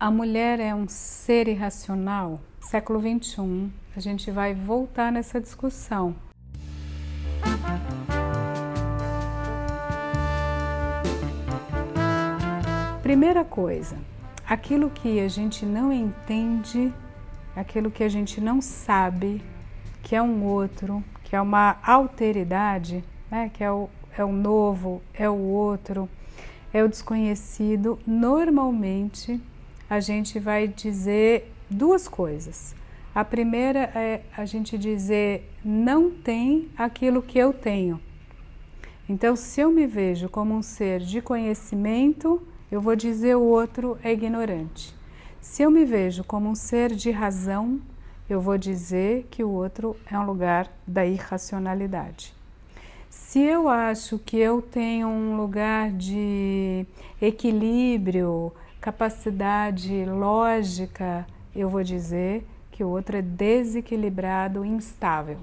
A mulher é um ser irracional? Século XXI, a gente vai voltar nessa discussão. Primeira coisa, aquilo que a gente não entende, aquilo que a gente não sabe, que é um outro, que é uma alteridade, né? Que é o novo, é o outro, é o desconhecido, normalmente a gente vai dizer duas coisas. A primeira é a gente dizer não tem aquilo que eu tenho. Então, se eu me vejo como um ser de conhecimento, eu vou dizer o outro é ignorante. Se eu me vejo como um ser de razão, eu vou dizer que o outro é um lugar da irracionalidade. Se eu acho que eu tenho um lugar de equilíbrio, capacidade lógica, eu vou dizer que o outro é desequilibrado, instável.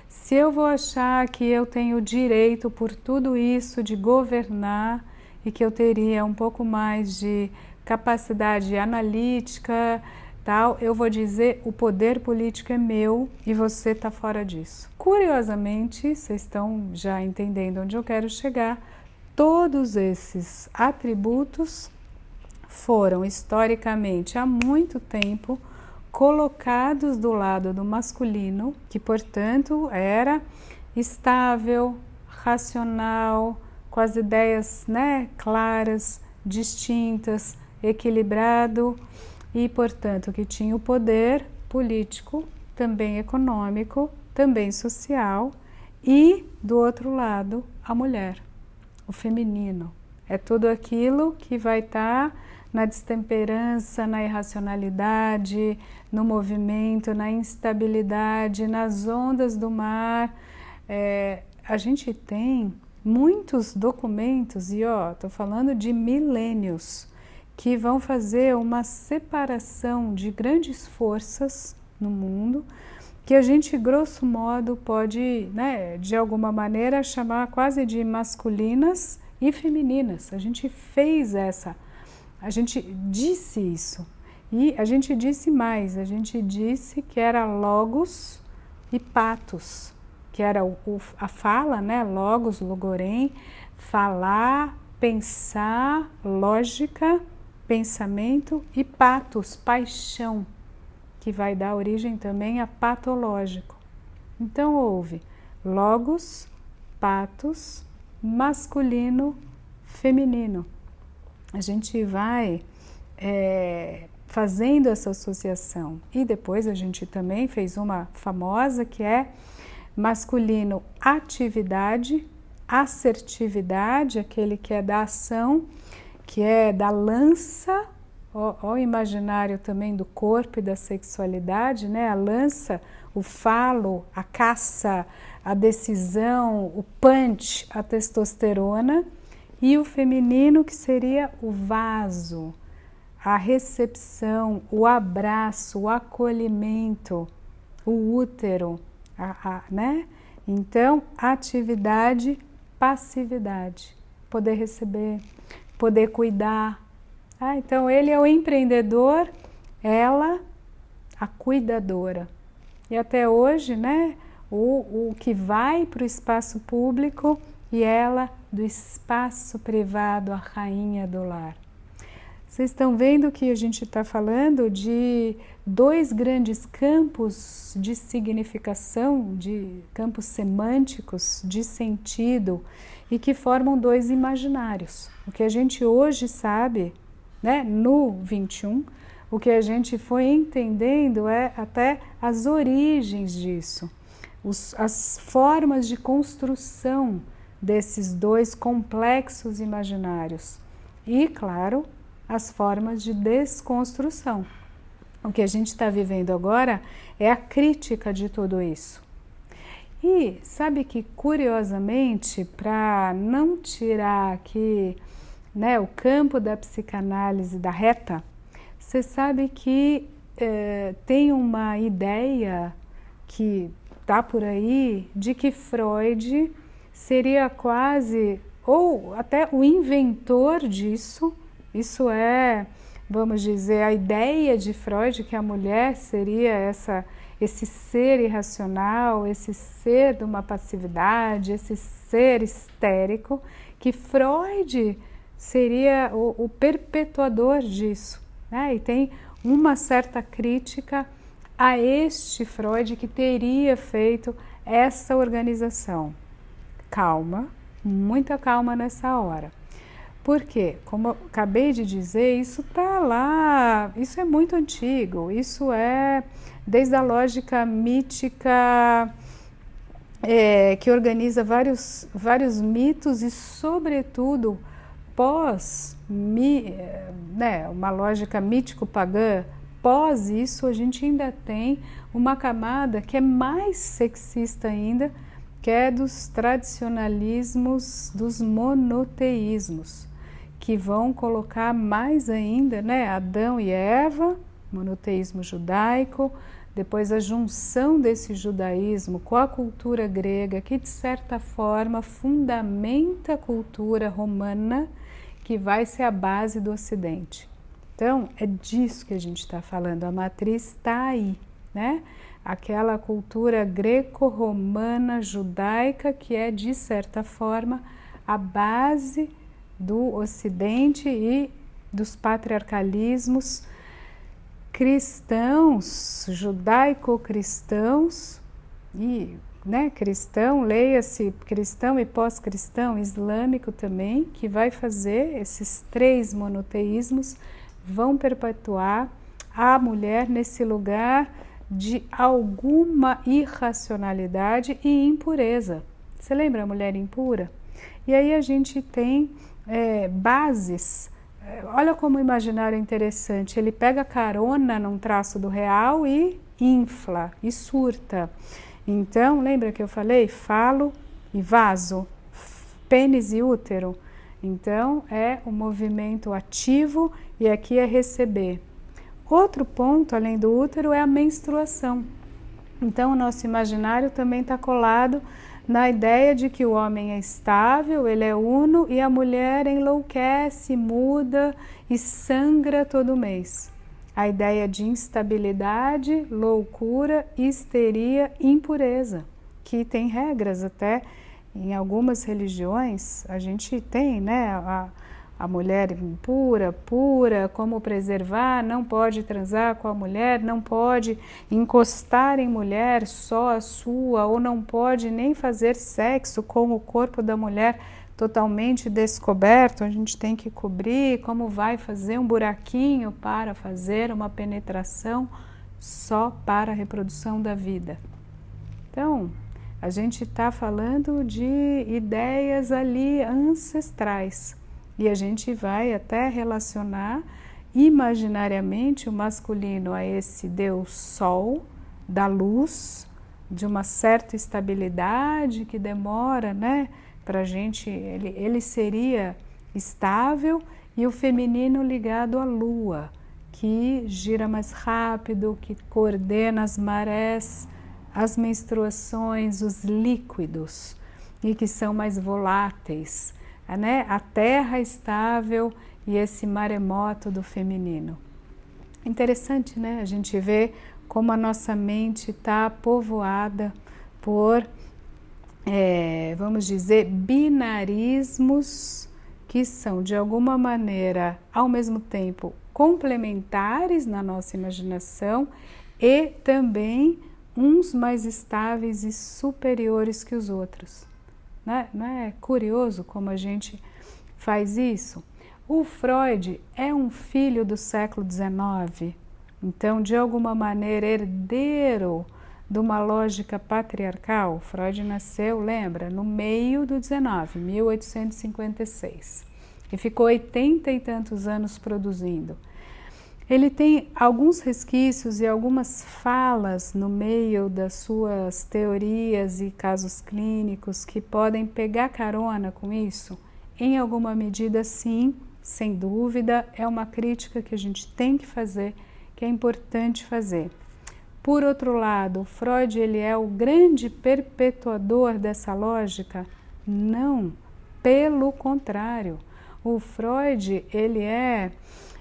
Se eu vou achar que eu tenho direito por tudo isso de governar e que eu teria um pouco mais de capacidade analítica, tal, eu vou dizer o poder político é meu e você está fora disso. Curiosamente, vocês estão já entendendo onde eu quero chegar, todos esses atributos foram historicamente há muito tempo colocados do lado do masculino, que portanto era estável, racional, com as ideias, né, claras, distintas, equilibrado e portanto que tinha o poder político, também econômico, também social e do outro lado a mulher, o feminino. É tudo aquilo que vai estar na destemperança, na irracionalidade, no movimento, na instabilidade, nas ondas do mar. A gente tem muitos documentos, e estou falando de milênios, que vão fazer uma separação de grandes forças no mundo, que a gente, grosso modo, pode, né, de alguma maneira, chamar quase de masculinas e femininas. A gente fez a gente disse isso, e a gente disse mais, a gente disse que era logos e patos, que era a fala, né, logos, logorém, falar, pensar, lógica, pensamento, e patos, paixão, que vai dar origem também a patológico. Então houve logos, patos, masculino, feminino. A gente vai fazendo essa associação. E depois a gente também fez uma famosa que é masculino, atividade, assertividade, aquele que é da ação, que é da lança, o imaginário também do corpo e da sexualidade, né? A lança, o falo, a caça, a decisão, o punch, a testosterona, e o feminino, que seria o vaso, a recepção, o abraço, o acolhimento, o útero, né? Então, atividade, passividade, poder receber, poder cuidar. Então, ele é o empreendedor, ela a cuidadora. E até hoje, né, o que vai para o espaço público e ela do espaço privado, a rainha do lar. Vocês estão vendo que a gente está falando de dois grandes campos de significação, de campos semânticos, de sentido, e que formam dois imaginários. O que a gente hoje sabe, né, no 21, o que a gente foi entendendo é até as origens disso, as formas de construção desses dois complexos imaginários e, claro, as formas de desconstrução. O que a gente está vivendo agora é a crítica de tudo isso. E sabe que, curiosamente, para não tirar aqui, né, o campo da psicanálise da reta, você sabe que tem uma ideia que está por aí de que Freud seria quase, ou até o inventor disso. Isso é vamos dizer, a ideia de Freud que a mulher seria esse ser irracional, esse ser de uma passividade, esse ser histérico, que Freud seria o perpetuador disso, né? E tem uma certa crítica a este Freud que teria feito essa organização. Calma, muita calma nessa hora. Porque, como eu acabei de dizer, isso está lá, isso é muito antigo, isso é desde a lógica mítica que organiza vários mitos e, sobretudo, uma lógica mítico-pagã, pós isso a gente ainda tem uma camada que é mais sexista ainda, que é dos tradicionalismos, dos monoteísmos, que vão colocar mais ainda, né, Adão e Eva, monoteísmo judaico, depois a junção desse judaísmo com a cultura grega, que de certa forma fundamenta a cultura romana, que vai ser a base do Ocidente. Então, é disso que a gente está falando, a matriz está aí, né? Aquela cultura greco-romana judaica que é, de certa forma, a base do Ocidente e dos patriarcalismos cristãos, judaico-cristãos, e cristão, leia-se cristão e pós-cristão, islâmico também, que vai fazer esses três monoteísmos, vão perpetuar a mulher nesse lugar de alguma irracionalidade e impureza. Você lembra a mulher impura? E aí a gente tem bases. Olha como o imaginário é interessante. Ele pega carona num traço do real e infla, e surta. Então, lembra que eu falei? Falo e vaso, pênis e útero. Então, é o movimento ativo e aqui é receber. Outro ponto, além do útero, é a menstruação. Então, o nosso imaginário também está colado na ideia de que o homem é estável, ele é uno, e a mulher enlouquece, muda e sangra todo mês. A ideia de instabilidade, loucura, histeria, impureza, que tem regras até em algumas religiões. A gente tem, né, a mulher impura, pura, como preservar, não pode transar com a mulher, não pode encostar em mulher só a sua, ou não pode nem fazer sexo com o corpo da mulher totalmente descoberto, a gente tem que cobrir, como vai fazer um buraquinho para fazer uma penetração só para a reprodução da vida. Então, a gente está falando de ideias ali ancestrais e a gente vai até relacionar imaginariamente o masculino a esse Deus Sol, da luz, de uma certa estabilidade que demora, né? Para a gente, ele seria estável, e o feminino ligado à lua, que gira mais rápido, que coordena as marés, as menstruações, os líquidos, e que são mais voláteis, né? A terra estável e esse maremoto do feminino. Interessante, né? A gente vê como a nossa mente está povoada por vamos dizer, binarismos que são, de alguma maneira, ao mesmo tempo, complementares na nossa imaginação e também uns mais estáveis e superiores que os outros. Não é curioso como a gente faz isso? O Freud é um filho do século XIX, então, de alguma maneira, herdeiro de uma lógica patriarcal. Freud nasceu, lembra, no meio do 19, 1856, e ficou 80 e tantos anos produzindo. Ele tem alguns resquícios e algumas falas no meio das suas teorias e casos clínicos que podem pegar carona com isso. Em alguma medida, sim, sem dúvida, é uma crítica que a gente tem que fazer, que é importante fazer. Por outro lado, Freud ele é o grande perpetuador dessa lógica? Não, pelo contrário. O Freud ele é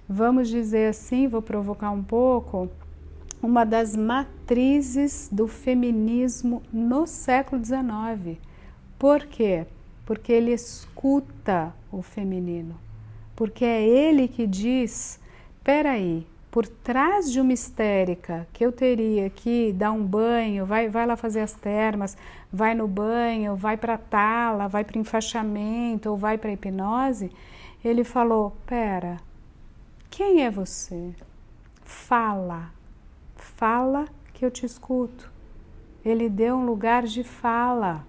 vamos dizer assim, vou provocar um pouco, uma das matrizes do feminismo no século XIX. Por quê? Porque ele escuta o feminino. Porque é ele que diz, peraí, por trás de uma histérica que eu teria que dar um banho, vai lá fazer as termas, vai no banho, vai para a tala, vai para o enfaixamento ou vai para a hipnose, ele falou, pera, quem é você? Fala que eu te escuto. Ele deu um lugar de fala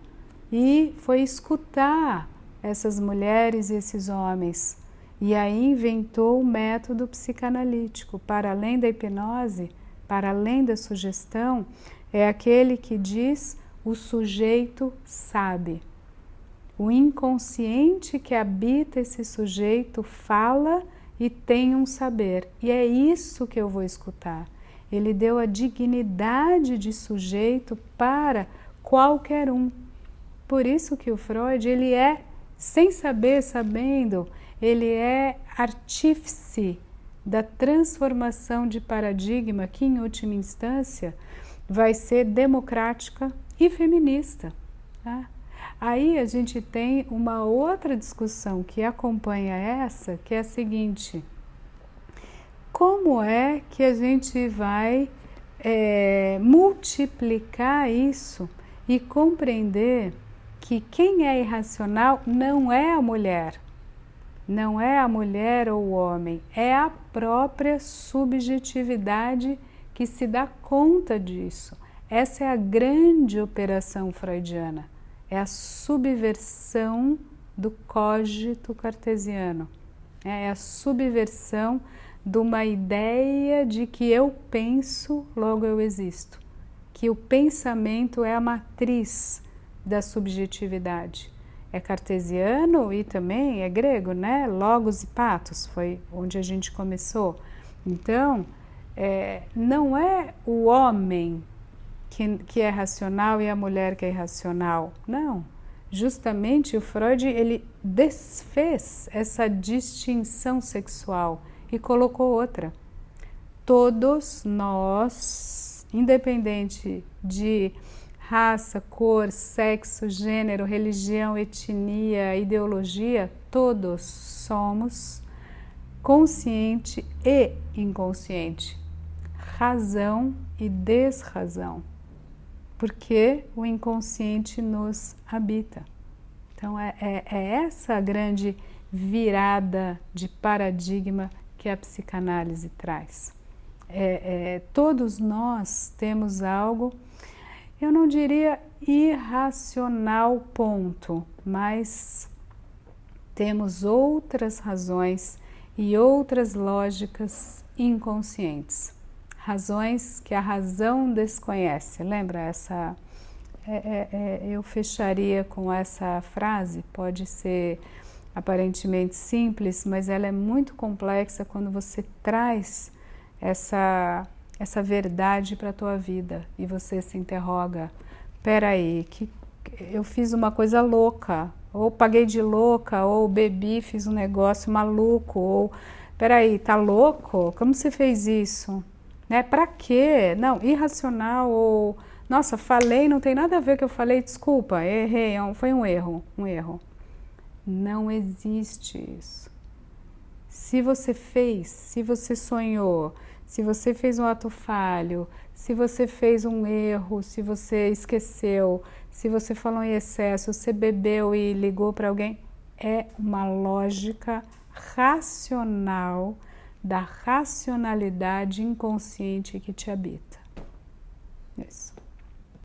e foi escutar essas mulheres e esses homens. E aí inventou o método psicanalítico. Para além da hipnose, para além da sugestão, é aquele que diz o sujeito sabe. O inconsciente que habita esse sujeito fala e tem um saber. E é isso que eu vou escutar. Ele deu a dignidade de sujeito para qualquer um. Por isso que o Freud, ele é, sem saber, sabendo, ele é artífice da transformação de paradigma que, em última instância, vai ser democrática e feminista. Tá? Aí a gente tem uma outra discussão que acompanha essa, que é a seguinte: como é que a gente vai multiplicar isso e compreender que quem é irracional não é a mulher, não é a mulher ou o homem, é a própria subjetividade que se dá conta disso. Essa é a grande operação freudiana, é a subversão do cogito cartesiano, é a subversão de uma ideia de que eu penso, logo eu existo, que o pensamento é a matriz da subjetividade. É cartesiano e também é grego, né? Logos e patos, foi onde a gente começou. Então, não é o homem que é racional e a mulher que é irracional. Não. Justamente o Freud, ele desfez essa distinção sexual e colocou outra. Todos nós, independente de raça, cor, sexo, gênero, religião, etnia, ideologia, todos somos consciente e inconsciente, razão e desrazão, porque o inconsciente nos habita. Então é essa a grande virada de paradigma que a psicanálise traz. Todos nós temos algo, eu não diria irracional, ponto, mas temos outras razões e outras lógicas inconscientes. Razões que a razão desconhece. Lembra essa? Eu fecharia com essa frase, pode ser aparentemente simples, mas ela é muito complexa quando você traz essa verdade para a tua vida e você se interroga, peraí, que eu fiz uma coisa louca, ou paguei de louca, ou bebi, fiz um negócio maluco, ou peraí, tá louco? Como você fez isso? Né? Para quê? Não, irracional, ou nossa, falei, não tem nada a ver com o que eu falei, desculpa, errei, foi um erro. Não existe isso. Se você fez, se você sonhou, se você fez um ato falho, se você fez um erro, se você esqueceu, se você falou em excesso, você bebeu e ligou para alguém, é uma lógica racional da racionalidade inconsciente que te habita. Isso.